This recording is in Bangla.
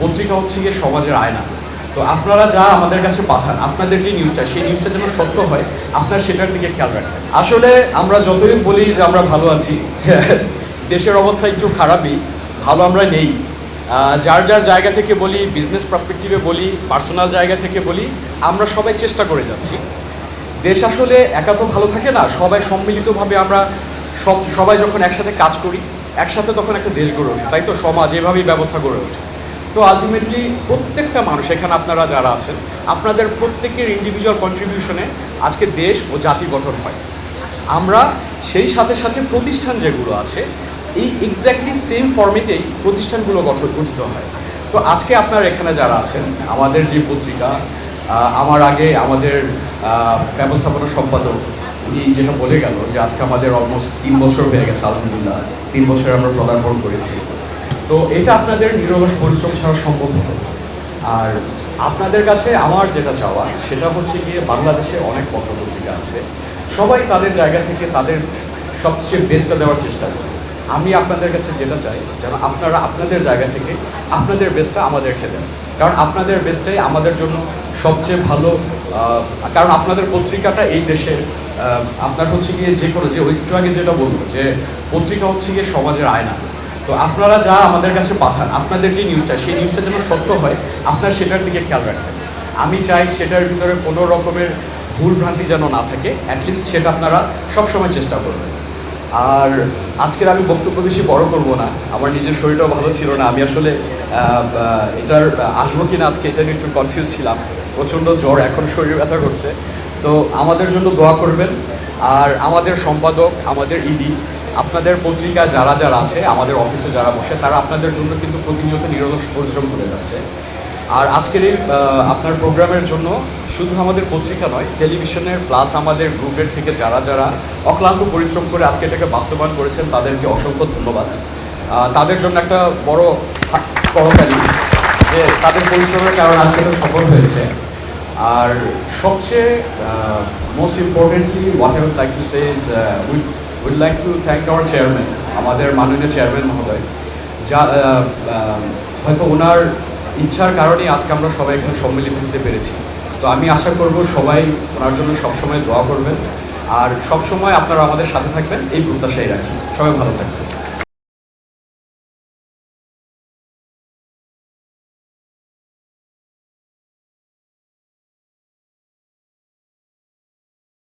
পত্রিকা হচ্ছে গিয়ে সমাজের আয়না। তো আপনারা যা আমাদের কাছে পাঠান, আপনাদের যে নিউজটা, সেই নিউজটা যেন সত্য হয়, আপনার সেটার দিকে খেয়াল রাখবেন। আসলে আমরা যতই বলি যে আমরা ভালো আছি, দেশের অবস্থা একটু খারাপই, ভালো আমরা নেই। যার যার জায়গা থেকে বলি, বিজনেস পার্সপেক্টিভে বলি, পার্সোনাল জায়গা থেকে বলি, আমরা সবাই চেষ্টা করে যাচ্ছি। দেশ আসলে একা তো ভালো থাকে না, সবাই সম্মিলিতভাবে আমরা সবাই যখন একসাথে কাজ করি, একসাথে তখন একটা দেশ গড়ে ওঠে, তাই তো? সমাজ এভাবেই ব্যবস্থা গড়ে ওঠে। তো আলটিমেটলি প্রত্যেকটা মানুষ, এখানে আপনারা যারা আছেন, আপনাদের প্রত্যেকের ইন্ডিভিজুয়াল কন্ট্রিবিউশনে আজকে দেশ ও জাতি গঠন হয়। আমরা সেই সাথে সাথে প্রতিষ্ঠান যেগুলো আছে, এই এক্স্যাক্টলি সেম ফর্মেটেই প্রতিষ্ঠানগুলো গঠিত হয়। তো আজকে আপনারা এখানে যারা আছেন, আমাদের যে পত্রিকা, আমার আগে আমাদের ব্যবস্থাপনা সম্পাদক উনি যেটা বলে গেল যে আজকে আমাদের অলমোস্ট 3 বছর হয়ে গেছে, আলহামদুলিল্লাহ 3 বছর আমরা পদার্পণ করেছি। তো এটা আপনাদের নিরলস পরিশ্রম ছাড়া সম্ভব হতো। আর আপনাদের কাছে আমার যেটা চাওয়া, সেটা হচ্ছে গিয়ে বাংলাদেশে অনেক পত্রপত্রিকা আছে, সবাই তাদের জায়গা থেকে তাদের সবচেয়ে বেস্টটা দেওয়ার চেষ্টা করে। আমি আপনাদের কাছে যেটা চাই, যেন আপনারা আপনাদের জায়গা থেকে আপনাদের বেস্টটা আমাদেরকে দেন, কারণ আপনাদের বেস্টটাই আমাদের জন্য সবচেয়ে ভালো। কারণ আপনাদের পত্রিকাটা এই দেশের, আপনার হচ্ছে গিয়ে যে কোনো, যে একটু আগে যেটা বলবো যে পত্রিকা হচ্ছে গিয়ে সমাজের আয়না। তো আপনারা যা আমাদের কাছে পাঠান, আপনাদের যে নিউজটা, সেই নিউজটা যেন সত্য হয়, আপনার সেটার দিকে খেয়াল রাখবেন। আমি চাই সেটার ভিতরে কোনো রকমের ভুল ভ্রান্তি যেন না থাকে, অ্যাটলিস্ট সেটা আপনারা সবসময় চেষ্টা করবেন। আর আজকের আমি বক্তব্য বেশি বড় করব না, আমার নিজের শরীরটাও ভালো ছিল না। আমি আসলে এটার আসবো কি না আজকে এটা নিয়ে একটু কনফিউজ ছিলাম, প্রচণ্ড জ্বর, এখন শরীর ব্যথা করছে। তো আমাদের জন্য দোয়া করবেন। আর আমাদের সম্পাদক, আমাদের ইডি, আপনাদের পত্রিকা যারা যারা আছে, আমাদের অফিসে যারা বসে, তারা আপনাদের জন্য কিন্তু প্রতিনিয়ত নিরলস পরিশ্রম করে যাচ্ছে। আর আজকের এই আপনার প্রোগ্রামের জন্য শুধু আমাদের পত্রিকা নয়, টেলিভিশনের প্লাস আমাদের গ্রুপের থেকে যারা যারা অক্লান্ত পরিশ্রম করে আজকে এটাকে বাস্তবায়ন করেছেন, তাদেরকে অসংখ্য ধন্যবাদ। তাদের জন্য একটা বড় করতালি, যে তাদের পরিশ্রমের কারণে আজকে এটা সফল হয়েছে। আর সবচেয়ে most importantly what I would like to say is would like to thank our chairman, আমাদের মাননীয় চেয়ারম্যান মহোদয়, যা হয়তো ওনার ইচ্ছার কারণেই আজকে আমরা সবাই এখানে সম্মিলিত হতে পেরেছি। তো আমি আশা করব সবাই ওনার জন্য সবসময় দোয়া করবেন, আর সবসময় আপনারা আমাদের সাথে থাকবেন, এই প্রত্যাশাই রাখি। সবাই ভালো থাকবেন।